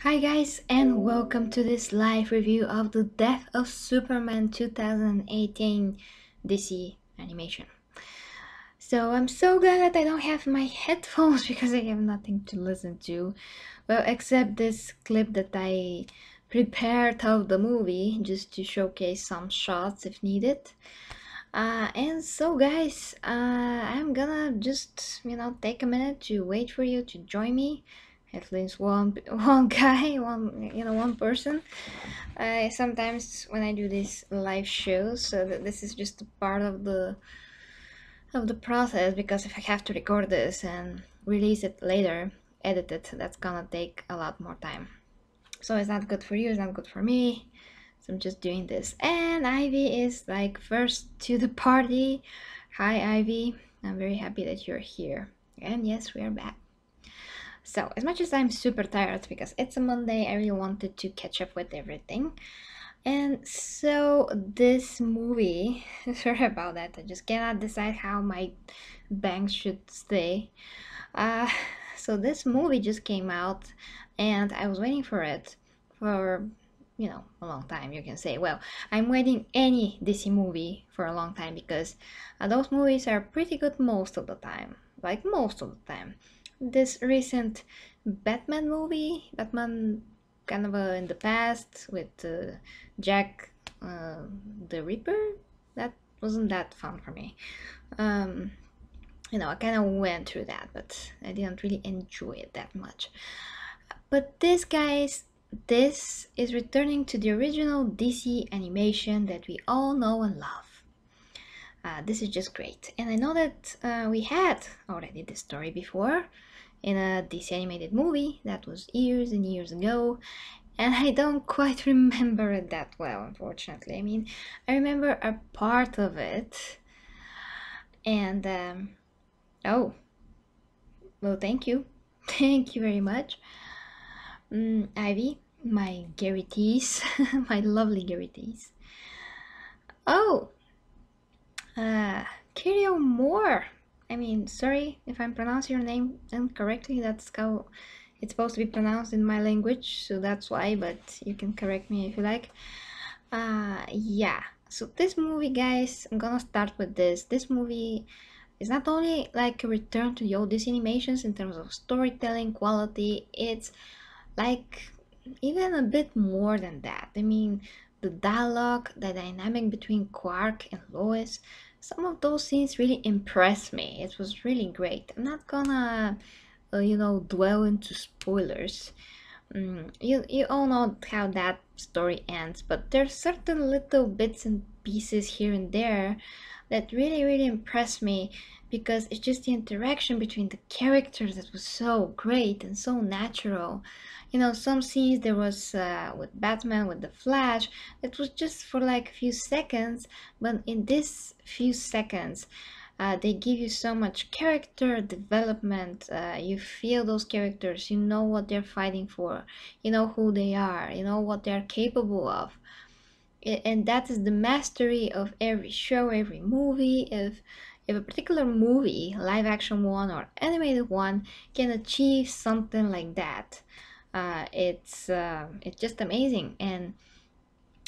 Hi guys, and welcome to this live review of the Death of Superman 2018 DC animation. So I'm so glad that I don't have my headphones because I have nothing to listen to. Well, except this clip that I prepared of the movie just to showcase some shots if needed. And so guys, I'm gonna just, take a minute to wait for you to join me. At least one guy, one person. Sometimes when I do these live shows, so that this is just a part of the process, because if I have to record this and release it later, edit it, that's gonna take a lot more time. So it's not good for you, it's not good for me. So I'm just doing this. And Ivy is like first to the party. Hi Ivy, I'm very happy that you're here. And yes, we are back. So as much as I'm super tired because it's a Monday, I really wanted to catch up with everything. And so this movie, sorry about that, I just cannot decide how my bangs should stay. Uh, so this movie just came out and I was waiting for it for, a long time, you can say. Well, I'm waiting any DC movie for a long time because those movies are pretty good most of the time. Like most of the time. This recent Batman movie, Batman kind of in the past with Jack the Ripper, that wasn't that fun for me. Um, I kind of went through that, but I didn't really enjoy it that much. But this, guys, this is returning to the original DC animation that we all know and love. This is just great. And I know that we had already this story before in a DC animated movie that was years and years ago, and I don't quite remember it that well, unfortunately. I mean, I remember a part of it, and oh, well, thank you. Thank you very much. Ivy, my Gary Tees, my lovely Gary Tees. Oh, Kirio Moore. I mean, sorry if I'm pronouncing your name incorrectly. That's how it's supposed to be pronounced in my language, so that's why, but you can correct me if you like. Yeah. So this movie, guys, I'm gonna start with this. This movie is not only like a return to the old Disney animations in terms of storytelling quality, it's like even a bit more than that. I mean, the dialogue, the dynamic between Quark and Lois, some of those scenes really impressed me. It was really great. I'm not gonna, dwell into spoilers. You all know how that story ends, but there's certain little bits and pieces here and there that really impressed me, because it's just the interaction between the characters that was so great and so natural. Some scenes there was with Batman, with the Flash, it was just for like a few seconds, but in this few seconds they give you so much character development. You feel those characters, you know what they're fighting for, you know who they are, you know what they're capable of. And that is the mastery of every show, every movie. If a particular movie, live action one or animated one, can achieve something like that, it's just amazing. And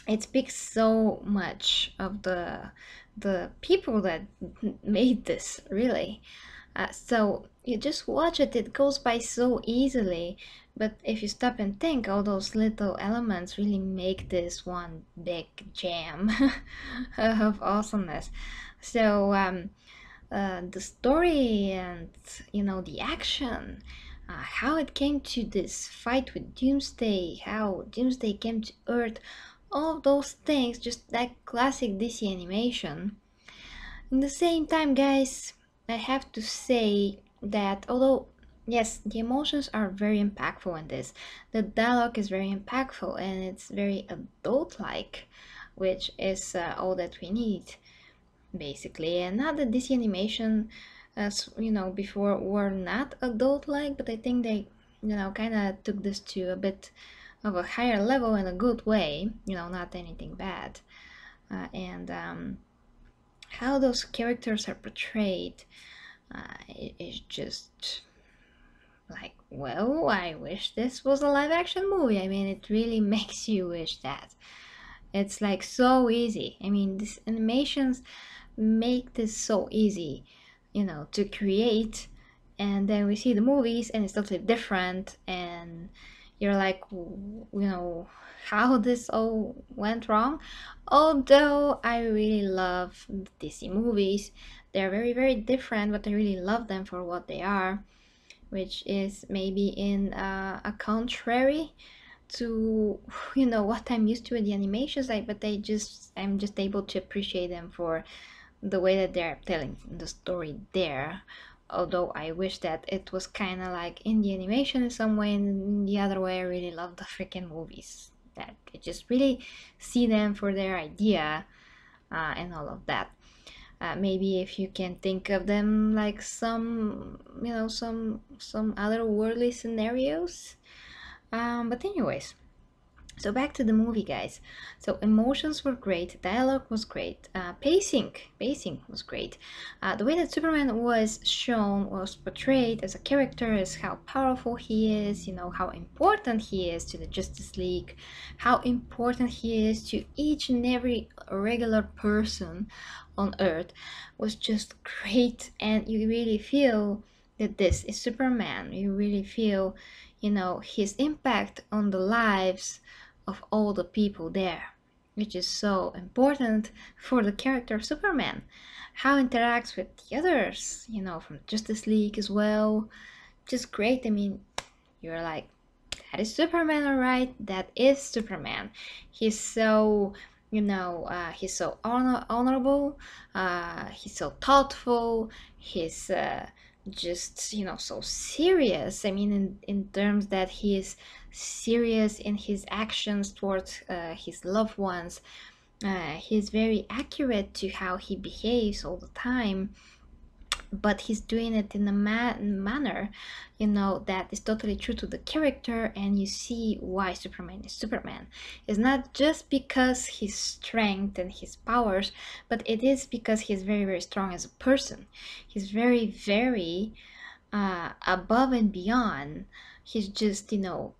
it speaks so much of the people that made this, really. So you just watch it, it goes by so easily, but if you stop and think, all those little elements really make this one big jam of awesomeness. So the story and the action, how it came to this fight with Doomsday, how Doomsday came to Earth, all of those things, just like classic DC animation. In the same time, guys, I have to say that although, yes, the emotions are very impactful in this, the dialogue is very impactful and it's very adult like, which is all that we need, basically. And not that DC animation, as before, were not adult like, but I think they, kind of took this to a bit of a higher level in a good way, not anything bad. And how those characters are portrayed is just like, well, I wish this was a live action movie. I mean, it really makes you wish that. It's like so easy. I mean, these animations make this so easy, to create. And then we see the movies and it's totally different. And you're like, how this all went wrong. Although I really love DC movies, they're very, very different, but I really love them for what they are, which is maybe in a contrary to what I'm used to in the animations. I'm just able to appreciate them for the way that they're telling the story there. Although I wish that it was kind of like in the animation in some way, and in the other way I really love the freaking movies, that I just really see them for their idea, and all of that. Maybe if you can think of them like some other worldly scenarios. But anyways, so back to the movie, guys. So emotions were great, dialogue was great, pacing was great. The way that Superman was shown, was portrayed as a character, is how powerful he is, how important he is to the Justice League, how important he is to each and every regular person on Earth, was just great. And you really feel that this is Superman. You really feel, his impact on the lives of all the people there, which is so important for the character of Superman. How he interacts with the others, from Justice League as well. Just great. I mean, you're like, that is Superman, alright? That is Superman. He's so, he's so honorable, he's so thoughtful, he's just, so serious. I mean, in terms that he is serious in his actions towards his loved ones. He's very accurate to how he behaves all the time, but he's doing it in a manner, that is totally true to the character, and you see why Superman is Superman. It's not just because his strength and his powers, but it is because he's very, very strong as a person. He's very, very above and beyond. He's just,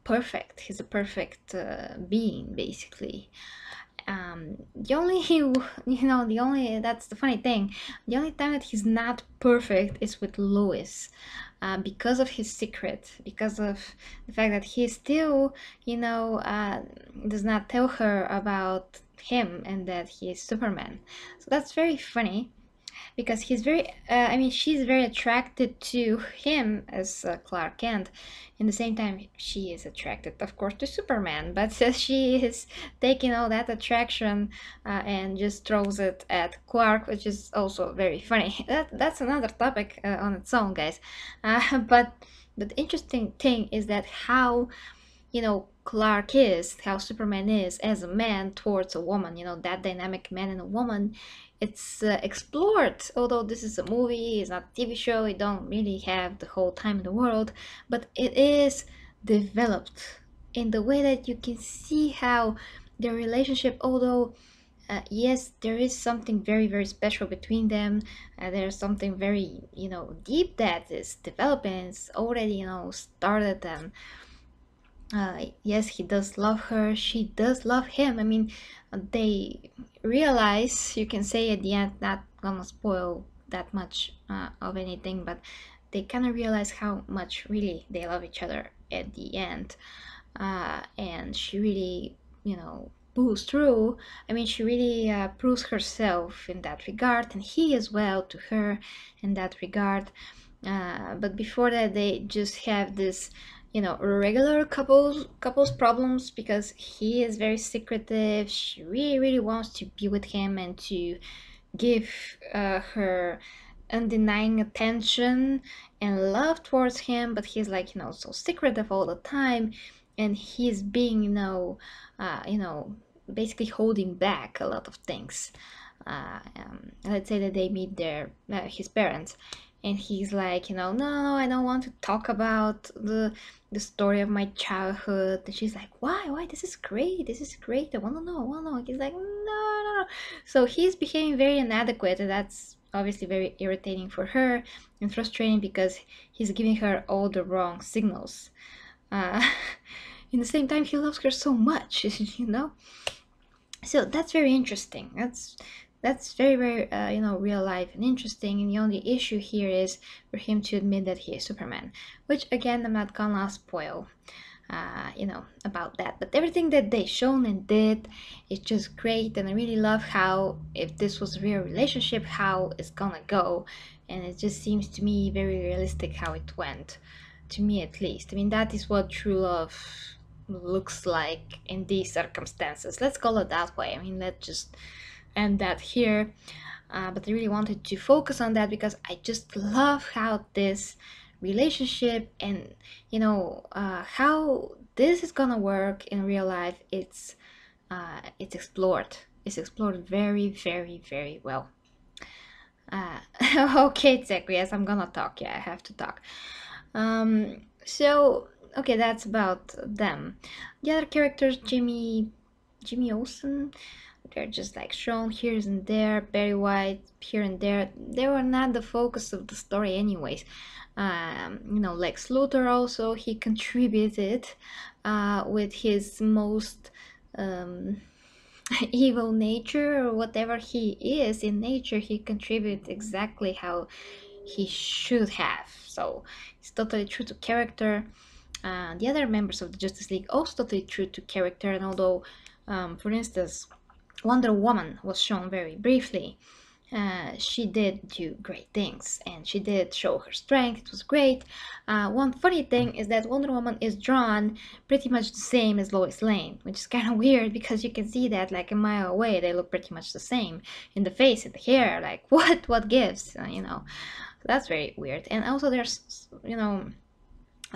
perfect. He's a perfect being, basically. The only that's the funny thing, the only time that he's not perfect is with Lois, because of his secret, because of the fact that he still, does not tell her about him and that he is Superman. So that's very funny, because he's very she's very attracted to him as Clark Kent. In the same time, she is attracted, of course, to Superman, but she is taking all that attraction and just throws it at Clark, which is also very funny. That's another topic on its own, guys. But the interesting thing is that how Clark is, how Superman is as a man towards a woman, that dynamic man and a woman. It's explored, although this is a movie, it's not a TV show, you don't really have the whole time in the world, but it is developed in the way that you can see how their relationship, although yes, there is something very, very special between them. There's something very, deep that is developing. It's already, started, and yes, he does love her, she does love him. I mean, they realize, you can say at the end, not gonna spoil that much of anything, but they kind of realize how much really they love each other at the end. And she really, pulls through. I mean, she really proves herself in that regard, and he as well to her in that regard. But before that, they just have this, regular couples problems, because he is very secretive. She really, really wants to be with him and to give her undenying attention and love towards him, but he's like, so secretive all the time, and he's being, basically holding back a lot of things. Let's say that they meet his parents, and he's like, no, I don't want to talk about the story of my childhood. And she's like, why? This is great, I want to know. He's like, no. So he's behaving very inadequate, and that's obviously very irritating for her and frustrating because he's giving her all the wrong signals. In the same time, he loves her so much, you know. So that's very interesting. That's very very real life and interesting. And the only issue here is for him to admit that he is Superman, which again I'm not gonna spoil about that. But everything that they shown and did is just great, and I really love how, if this was a real relationship, how it's gonna go. And it just seems to me very realistic how it went, to me at least. I mean, that is what true love looks like in these circumstances. Let's call it that way. I mean, let's just end that here. But I really wanted to focus on that because I just love how this relationship and how this is gonna work in real life. It's explored. It's explored very very very well. Okay, Tseku, yes, I'm gonna talk. Yeah, I have to talk. So okay, that's about them. The other characters, Jimmy Olsen, they're just like shown here and there, Barry White here and there. They were not the focus of the story anyways. Lex Luthor also, he contributed with his most evil nature, or whatever he is in nature. He contributes exactly how he should have. So it's totally true to character. The other members of the Justice League also totally true to character. And although, for instance, Wonder Woman was shown very briefly, she did do great things, and she did show her strength. It was great. One funny thing is that Wonder Woman is drawn pretty much the same as Lois Lane, which is kind of weird because you can see that like a mile away. They look pretty much the same in the face and the hair. Like what gives, that's very weird. And also there's,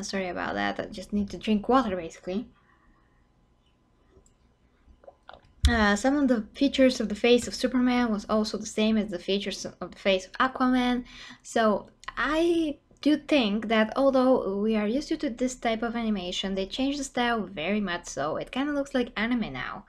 sorry about that, I just need to drink water basically. Some of the features of the face of Superman was also the same as the features of the face of Aquaman. So I do think that although we are used to this type of animation, they changed the style very much so. It kind of looks like anime now.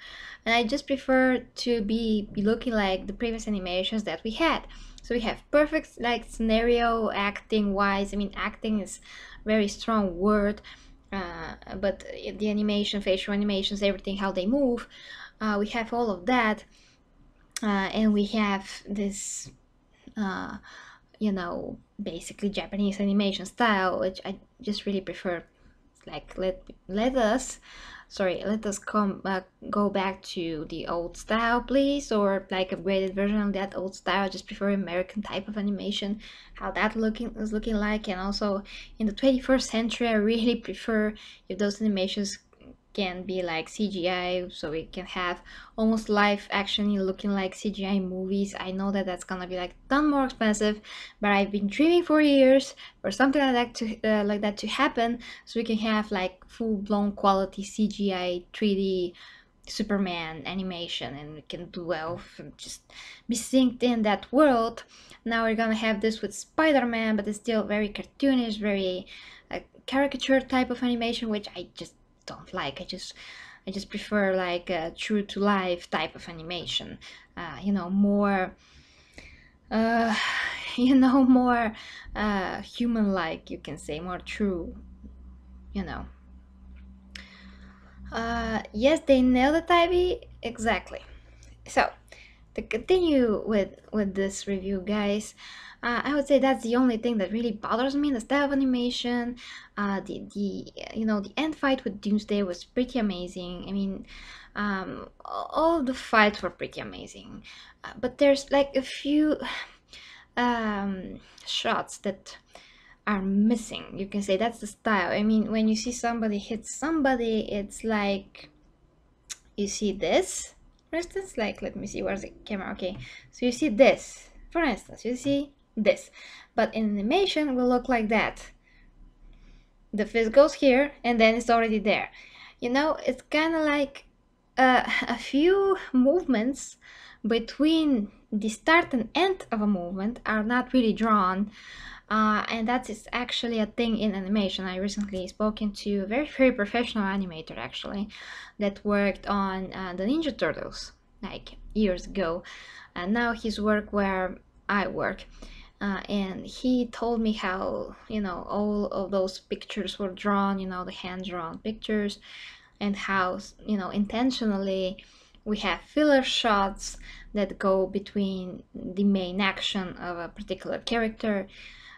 And I just prefer to be looking like the previous animations that we had. So we have perfect like scenario acting wise. I mean, acting is a very strong word. But the animation, facial animations, everything, how they move, we have all of that, and we have this basically Japanese animation style, which I just really prefer. Like let us go back to the old style, please, or like upgraded version of that old style. I just prefer American type of animation, how that is looking like. And also in the 21st century, I really prefer if those animations can be like CGI, so we can have almost live action looking like CGI movies. I know that that's gonna be like a ton more expensive, but I've been dreaming for years for something like that to happen, so we can have like full-blown quality CGI 3D Superman animation, and we can do well and just be synced in that world. Now we're gonna have this with Spider-Man, but it's still very cartoonish, very caricature type of animation, which I just don't like. I just prefer like a true to life type of animation, more more human like, you can say, more true, yes, they nailed it, Ivy, exactly. So to continue with this review, guys, I would say that's the only thing that really bothers me, the style of animation. The end fight with Doomsday was pretty amazing. I mean, all the fights were pretty amazing, but there's like a few shots that are missing. You can say that's the style. I mean, when you see somebody hit somebody, it's like you see this, for instance, like, let me see, where's the camera? Okay, so you see this, for instance, you see this, but in animation will look like that. The fist goes here and then it's already there. It's kind of like a few movements between the start and end of a movement are not really drawn. And that is actually a thing in animation. I recently spoken to a very, very professional animator, actually, that worked on the Ninja Turtles, like years ago. And now his work were work. And he told me how, you know, all of those pictures were drawn, you know, the hand-drawn pictures, and how, you know, intentionally we have filler shots that go between the main action of a particular character.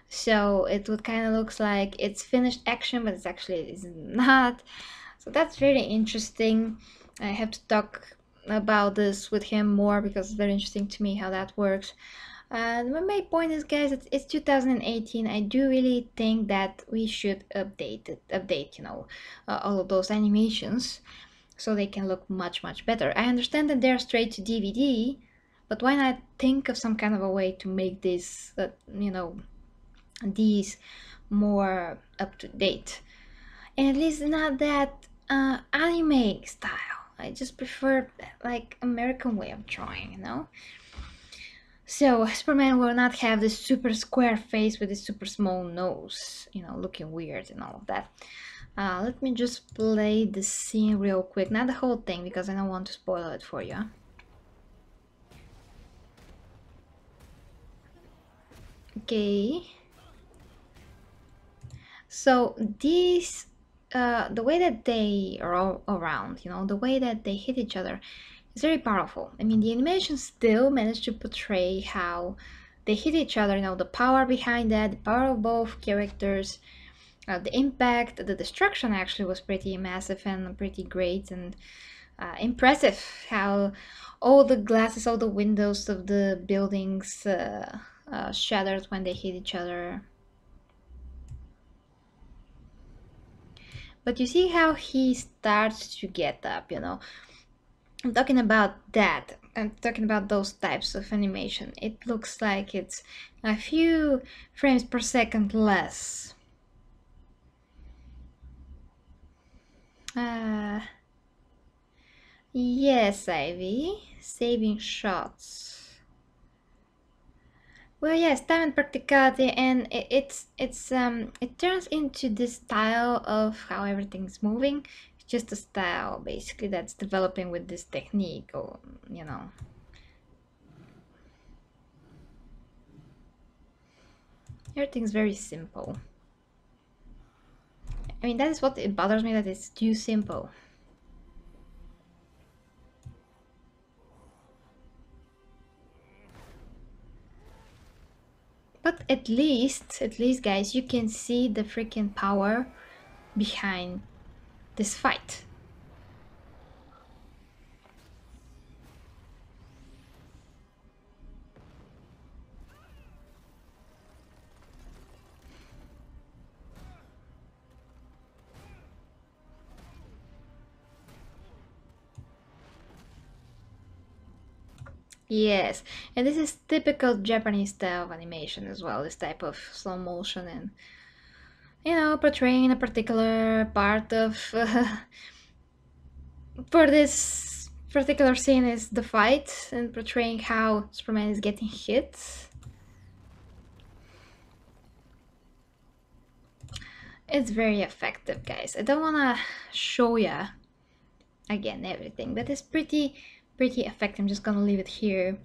So it would kind of looks like it's finished action, but it's actually is not. So that's very interesting. I have to talk about this with him more because it's very interesting to me how that works. My point is, guys, it's 2018. I do really think that we should update, you know, all of those animations so they can look much better. I understand that they're straight to DVD, but why not think of some kind of a way to make this, you know, these more up to date, and at least not that anime style. I just prefer like American way of drawing, you know. So Superman will not have this super square face with this super small nose, you know, looking weird and all of that. Let me just play the scene real quick, not the whole thing because I don't want to spoil it for you. Okay. So these, the way that they are all around, you know, the way that they hit each other is very powerful. I mean, the animation still managed to portray how they hit each other, you know, the power behind that, the power of both characters, the impact, the destruction actually was pretty massive and pretty great and impressive. How all the glasses, all the windows of the buildings shattered when they hit each other. But you see how he starts to get up, you know. I'm talking about that. I'm talking about those types of animation. It looks like it's a few frames per second less. Yes, Ivy. Saving shots. Well, yes, time and practicality, and it turns into this style of how everything's moving. It's just a style, basically, that's developing with this technique, or you know. Everything's very simple. I mean, that is what it bothers me, that it's too simple. But at least, guys, you can see the freaking power behind this fight. Yes, and this is typical Japanese style of animation as well, this type of slow motion and, you know, portraying a particular part of, for this particular scene is the fight and portraying how Superman is getting hit. It's very effective, guys. I don't want to show ya again everything, but it's pretty effective. I'm just gonna leave it here.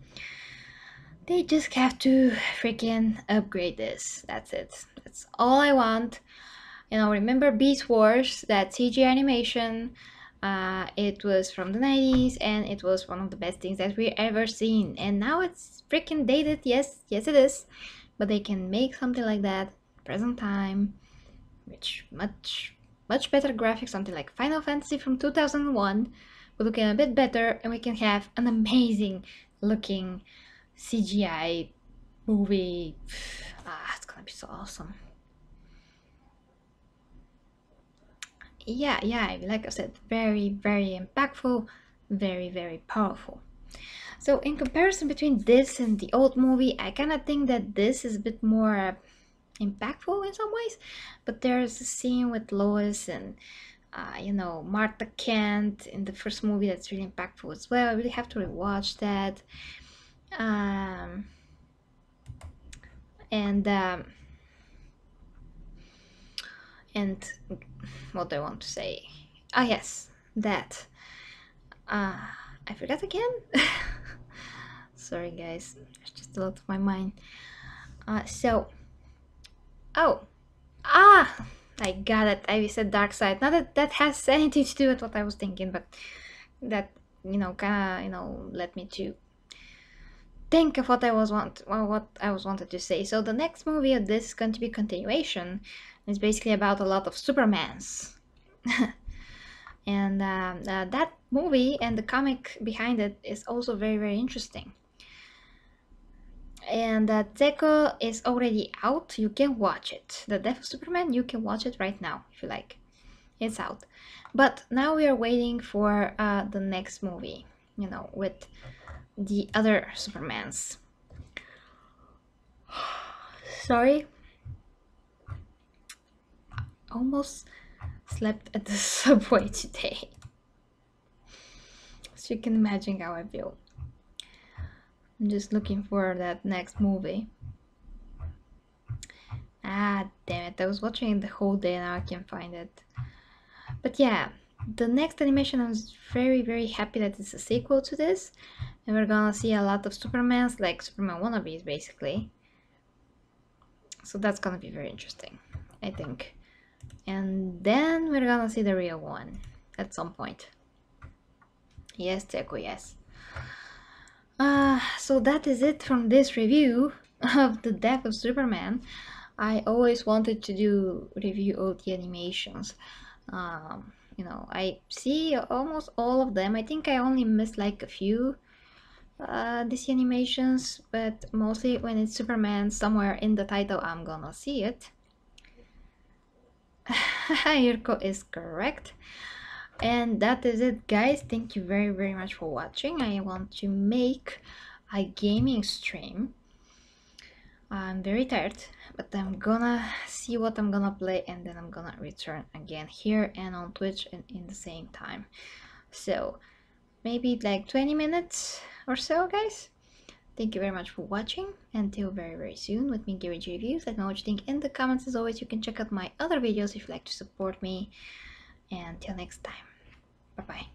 They just have to freaking upgrade this. That's it. That's all I want. You know, remember Beast Wars, that CG animation? It was from the 90s and it was one of the best things that we ever seen. And now it's freaking dated. Yes, it is. But they can make something like that present time, which much better graphics, something like Final Fantasy from 2001, but looking a bit better, and we can have an amazing looking CGI movie. It's gonna be so awesome. Yeah, like I said, very impactful, very powerful. So in comparison between this and the old movie, I kind of think that this is a bit more impactful in some ways, but there's a scene with Lois and you know, Martha Kent in the first movie that's really impactful as well. I really have to rewatch that. And what do I want to say? Ah, yes, that. I forgot again. Sorry guys, it's just a lot of my mind. I got it. I said dark side. Not that that has anything to do with what I was thinking, but that, you know, kind of, you know, led me to think of what I was wanted to say. So the next movie of this is going to be continuation. It's basically about a lot of Supermans. And that movie and the comic behind it is also very, very interesting. And Zeko is already out. You can watch it. The Death of Superman, you can watch it right now if you like. It's out. But now we are waiting for the next movie, you know, with the other Supermans. Sorry. Almost slept at the subway today. So you can imagine how I feel. I'm just looking for that next movie. Ah, damn it. I was watching it the whole day and now I can't find it. But yeah, the next animation, I was very, very happy that it's a sequel to this. And we're gonna see a lot of Supermans, like Superman wannabes, basically. So that's gonna be very interesting, I think. And then we're gonna see the real one at some point. Yes, Teko, yes. So that is it from this review of The Death of Superman. I always wanted to do review of the animations. You know, I see almost all of them. I think I only missed like a few DC animations, but mostly when it's Superman somewhere in the title, I'm gonna see it. Yurko is correct. And that is it, guys. Thank you very, very much for watching. I want to make a gaming stream. I'm very tired, but I'm gonna see what I'm gonna play and then I'm gonna return again here and on Twitch and in the same time. So maybe like 20 minutes or so, guys. Thank you very much for watching. Until very, very soon with me giving reviews. Let me know what you think in the comments. As always, you can check out my other videos if you'd like to support me. And until next time. Bye-bye.